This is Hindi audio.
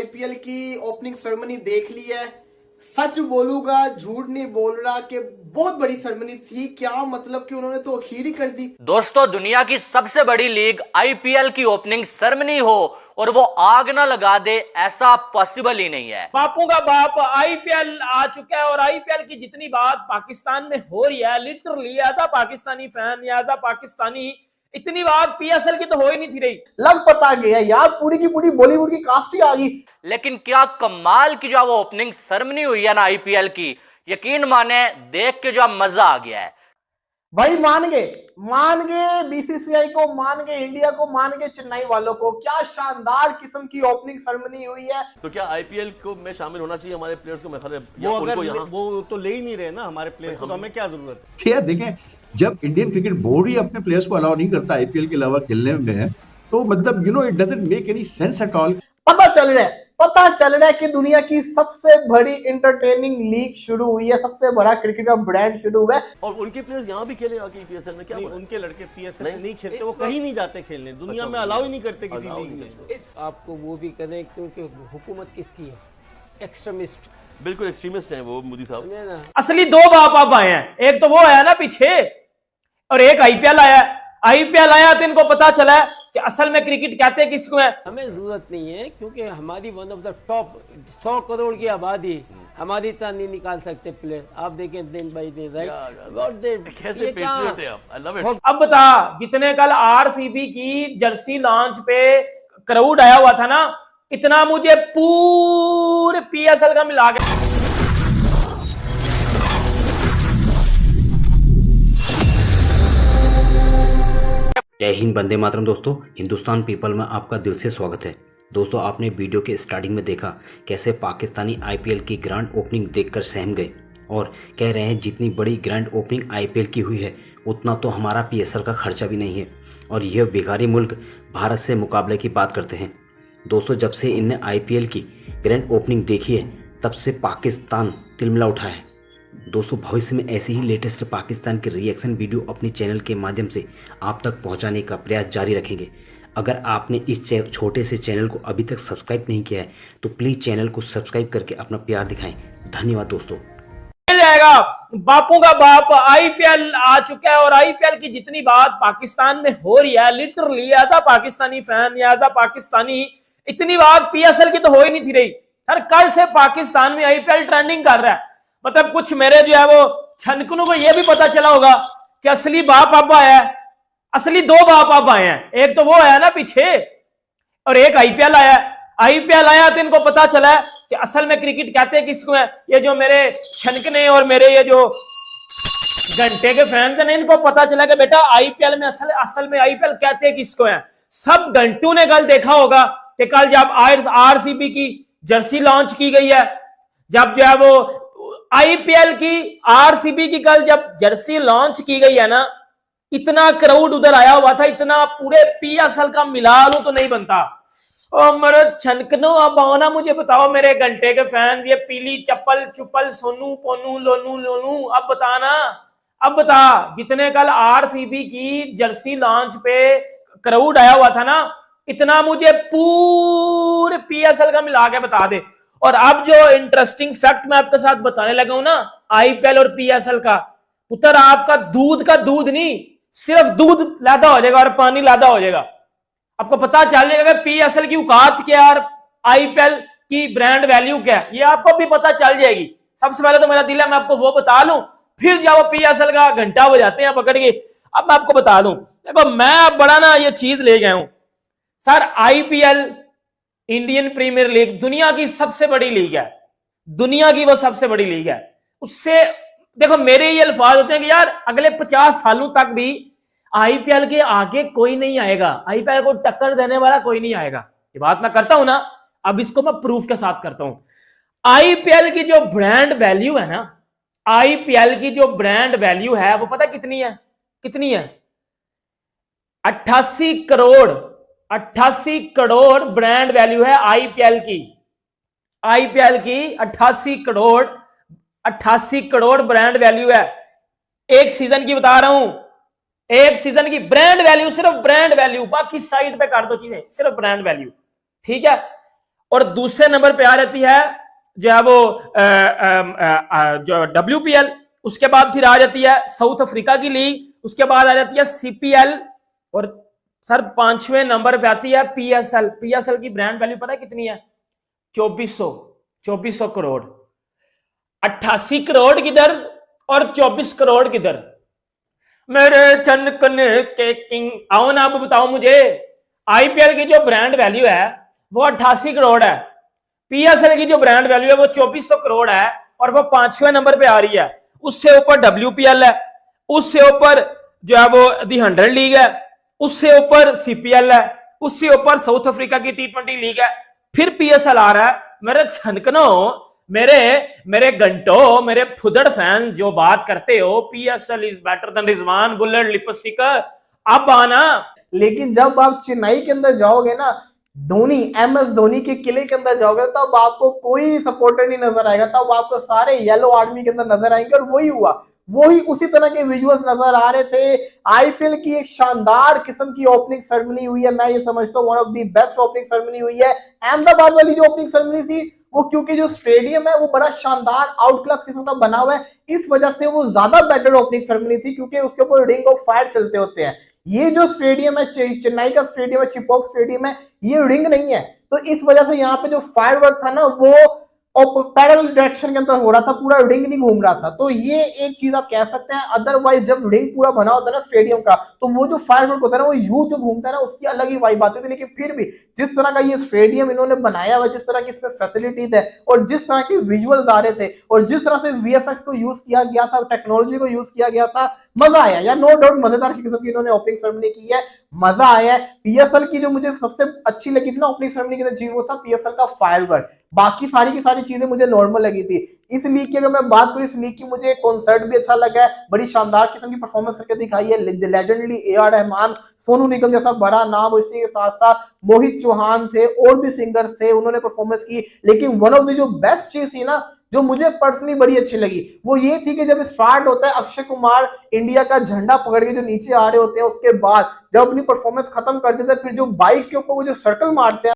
आईपीएल की ओपनिंग सेरेमनी देख ली है। सच बोलूंगा, झूठ नहीं बोल रहा कि बहुत बड़ी सेरेमनी थी। क्या मतलब कि उन्होंने तो अखीर ही कर दी। दोस्तों, दुनिया की सबसे बड़ी लीग आईपीएल की ओपनिंग सेरेमनी हो और वो आग ना लगा दे, ऐसा पॉसिबल ही नहीं है। बापू का बाप आईपीएल आ चुका है और आईपीएल की जितनी बात पाकिस्तान में हो रही है, literally as a Pakistani fan या एज अ पाकिस्तानी, इतनी बात पीएसएल की तो हो ही नहीं थी रही। लग पता गया यार, पूरी की पूरी बॉलीवुड की कास्ट ही आ गई। लेकिन क्या कमाल की जो वो ओपनिंग सेरेमनी हुई है ना आईपीएल की, यकीन माने देख के जो मजा आ गया है भाई। मान गए बीसीसीआई को, मान गए इंडिया को, मान गए चेन्नई वालों को। क्या शानदार किस्म की ओपनिंग सेरेमनी हुई है। तो क्या आईपीएल को में शामिल होना चाहिए हमारे प्लेयर्स को? मैं वो अगर वो तो ले ही नहीं रहे ना हमारे प्लेयर्स को, तो हमें क्या जरूरत है? खैर देखें, जब इंडियन क्रिकेट बोर्ड ही अपने प्लेयर्स को अलाउ नहीं करता आईपीएल के अलावा खेलने में, तो मतलब it doesn't make any sense at all. पता चल रहा है कि दुनिया की सबसे बड़ी एंटरटेनिंग लीग शुरू हुई है, सबसे बड़ा क्रिकेट का ब्रांड शुरू हुआ है। और उनके प्लेयर्स यहाँ भी खेले आके पीएसएल में? क्या उनके लड़के पीएसएल में नहीं खेलते, वो कहीं नहीं जाते खेलने, दुनिया में अलाउ ही नहीं करते किसी लीग में। आपको वो भी करें क्योंकि हुकूमत किसकी है? एक्सट्रीमिस्ट, बिल्कुल एक्सट्रीमिस्ट हैं वो मोदी साहब। असली दो बाप आप आए हैं, एक तो वो आया ना पीछे और एक आईपीएल आया। आईपीएल आया तो इनको पता चला कि असल में क्रिकेट कहते हैं किसको है। हमें जरूरत नहीं है क्योंकि हमारी one of the top 100 crore की आबादी, हमारी तरह नहीं निकाल सकते प्लेयर। आप देखें दिन बाई दिन, राइट? कैसे पेट्रियट है आप? I love it. अब बता, जितने कल आरसीबी की जर्सी लॉन्च पे क्राउड आया हुआ था ना, इतना मुझे पूरे पीएसएल का मिला के। जय हिंद, वंदे मातरम। दोस्तों, हिंदुस्तान पीपल में आपका दिल से स्वागत है। दोस्तों, आपने वीडियो के स्टार्टिंग में देखा कैसे पाकिस्तानी आईपीएल की ग्रैंड ओपनिंग देखकर सहम गए और कह रहे हैं जितनी बड़ी ग्रैंड ओपनिंग आईपीएल की हुई है उतना तो हमारा पीएसएल का खर्चा भी नहीं है, और यह बेकारी मुल्क भारत से मुकाबले की बात करते हैं। दोस्तों, जब से इनने आईपीएल की ग्रैंड ओपनिंग देखी है तब से पाकिस्तान तिलमिला उठा है। दोस्तों, भविष्य में ऐसी ही लेटेस्ट पाकिस्तान के रिएक्शन वीडियो अपने चैनल के माध्यम से आप तक पहुंचाने का प्रयास जारी रखेंगे। अगर आपने इस छोटे से चैनल को अभी तक सब्सक्राइब नहीं किया है तो प्लीज चैनल को सब्सक्राइब करके अपना प्यार दिखाएं। धन्यवाद दोस्तों। मिल जाएगा। बापू का बाप आईपीएल आ चुका है और आईपीएल की जितनी बात पाकिस्तान में हो रही है, literally as a Pakistani fan या एज अ पाकिस्तानी, इतनी बात पीएसएल की तो हो ही नहीं थी रही। हर कल से पाकिस्तान में आईपीएल ट्रेंडिंग कर रहा है। मतलब कुछ मेरे जो है वो छनकनों को यह भी पता चला होगा कि असली बाप अब आया है। असली दो बाप अब आए हैं, एक तो वो आया ना पीछे और एक आईपीएल आया। आईपीएल आया तो इनको पता चला कि असल में क्रिकेट कहते हैं किसको है। ये जो मेरे छनकने और मेरे ये जो घंटे के फैन थे ना, इनको पता चला कि बेटा आईपीएल में असल में आईपीएल कहते हैं किसको है। सब घंटों ने कल देखा होगा कि कल जब आरसीबी की जर्सी लॉन्च की गई है, जब जो है वो आईपीएल की आरसीबी की कल जब जर्सी लॉन्च की गई है ना, इतना क्राउड उधर आया हुआ था, इतना पूरे पीएसएल का मिला लूं तो नहीं बनता। और मेरे छनकनो, अब आओ ना, मुझे बताओ मेरे घंटे के फैंस, ये पीली चप्पल चुप्पल सोनू पोनू लोनू लोनू, अब बताना, अब बता। जितने कल आरसीबी की जर्सी लॉन्च पे क्राउड आया हुआ था ना, इतना मुझे पूरे पीएसएल का मिला के बता दे। और अब जो इंटरेस्टिंग फैक्ट मैं आपके साथ बताने लगा हूं ना आईपीएल और पीएसएल का, पुत्र आपका दूध का दूध नहीं, सिर्फ दूध लादा हो जाएगा और पानी लादा हो जाएगा। आपको पता चल जाएगा कि पीएसएल की औकात क्या और आईपीएल की ब्रांड वैल्यू क्या है, ये आपको भी पता चल जाएगी। सबसे पहले तो मेरा दिल है मैं आपको वो बता लूं, फिर जाओ पीएसएल का घंटा बजाते हैं पकड़ के। अब मैं आपको बता दूं, देखो मैं बड़ा ना ये चीज ले गया हूं sir. IPL, Indian premier league दुनिया की सबसे बड़ी लीग है, दुनिया की वो सबसे बड़ी लीग है। उससे देखो मेरे ये अल्फाज होते हैं कि यार अगले 50 सालों तक भी आईपीएल के आगे कोई नहीं आएगा, आईपीएल को टक्कर देने वाला कोई नहीं आएगा। ये बात मैं करता हूं ना, अब इसको मैं प्रूफ के साथ करता हूं। आईपीएल की जो ब्रांड वैल्यू है ना, आईपीएल की जो ब्रांड वैल्यू है वो पता कितनी है? कितनी है? 88 करोड़ ब्रांड वैल्यू है आईपीएल की। आईपीएल की 88 करोड़ ब्रांड वैल्यू है। एक सीजन की बता रहा हूं, एक सीजन की ब्रांड वैल्यू, सिर्फ ब्रांड वैल्यू, बाकी साइड पे कर दो चीजें, सिर्फ ब्रांड वैल्यू, ठीक है। और दूसरे नंबर पे आ जाती है जो है वो जो WPL, उसके बाद फिर आ जाती है साउथ अफ्रीका की लीग, उसके बाद आ जाती है CPL, और सर 5वें नंबर पे आती है PSL। PSL की ब्रांड वैल्यू पता है कितनी है? 2400 करोड़। 88 करोड़ किधर और 24 करोड़ किधर? मेरे चनकन के किंग, आओ ना, अब बताओ मुझे, IPL की जो ब्रांड वैल्यू है वो 88 करोड़ है, PSL की जो ब्रांड वैल्यू है वो 2400 करोड़ है, और वो 5वें नंबर पे आ रही है। उससे ऊपर WPL है, उससे ऊपर जो है वो दी 100 लीग है, उससे ऊपर CPL है, उससे ऊपर साउथ अफ्रीका की T20 लीग है, फिर PSL आ रहा है। मेरे छनकनो, मेरे घंटों, मेरे फुदड़ फैन जो बात करते हो PSL is better than Rizwan bullet lipstick, अब आना। लेकिन जब आप चेन्नई के अंदर जाओगे ना, धोनी, MS धोनी के किले के अंदर जाओगे, तब आपको कोई सपोर्टर नहीं नजर आएगा, तब आपको सारे येलो आर्मी के अंदर नजर आएंगे। और वही हुआ, वही उसी तरह के विजुअल्स नजर आ रहे थे। IPL की एक शानदार किस्म की ओपनिंग सेरेमनी हुई है, मैं ये समझता हूँ one of the best opening ceremony हुई है। अहमदाबाद वाली जो ओपनिंग सेरेमनी थी, वो क्योंकि जो स्टेडियम है वो बड़ा शानदार आउट क्लास किस्म का बना हुआ है, इस वजह से वो ज्यादा बेटर ओपनिंग सेरेमनी थी, क्योंकि उसके ऊपर रिंग ऑफ फायर चलते होते हैं। ये जो स्टेडियम है, चेन्नई का स्टेडियम है, चिपॉक स्टेडियम है, ये रिंग नहीं है, तो इस वजह से यहाँ पे जो फायर वर्क था ना, वो पैरेलल डायरेक्शन के अंदर हो रहा था, पूरा रिंग नहीं घूम रहा था। तो ये एक चीज आप कह सकते हैं। अदरवाइज जब रिंग पूरा बना होता है ना स्टेडियम का, तो वो जो फायरवर्क होता है ना, वो यू जो घूमता है ना, उसकी अलग ही वाइब आती थी। लेकिन फिर भी जिस तरह का ये स्टेडियम इन्होंने बनाया हुआ, जिस तरह की इसमें फैसिलिटीज है, और जिस तरह के विजुअल्स आ रहे थे, और जिस तरह से VFX को यूज किया गया था, टेक्नोलॉजी को यूज किया गया था, मजा आया यार। नो डाउट मजेदार किस्म की इन्होंने ओपनिंग सेरेमनी की है, मजा आया है। PSL की जो मुझे सबसे अच्छी लगी थी ना ओपनिंग सेरेमनी की चीज, वो था PSL का फायरवर्क। बाकी सारी की सारी चीजें मुझे नॉर्मल लगी थी। इस लीग की अगर मैं बात करूं, इस लीग की मुझे कॉन्सर्ट भी अच्छा लगा है, बड़ी शानदार किस्म की परफॉर्मेंस करके दिखाई है। लेजेंडरी AR रहमान, सोनू निगम जैसा बड़ा नाम, इसी के साथ साथ मोहित चौहान थे, और भी सिंगर्स थे, उन्होंने परफॉर्मेंस की। लेकिन वन ऑफ द जो बेस्ट चीज थी ना, जो मुझे पर्सनली बड़ी अच्छी लगी, वो ये थी कि जब स्टार्ट होता है, अक्षय कुमार इंडिया का झंडा पकड़ के जो नीचे आ रहे होते हैं, उसके बाद जब अपनी परफॉर्मेंस खत्म कर देते हैं, फिर जो बाइक के ऊपर वो जो सर्कल मारते हैं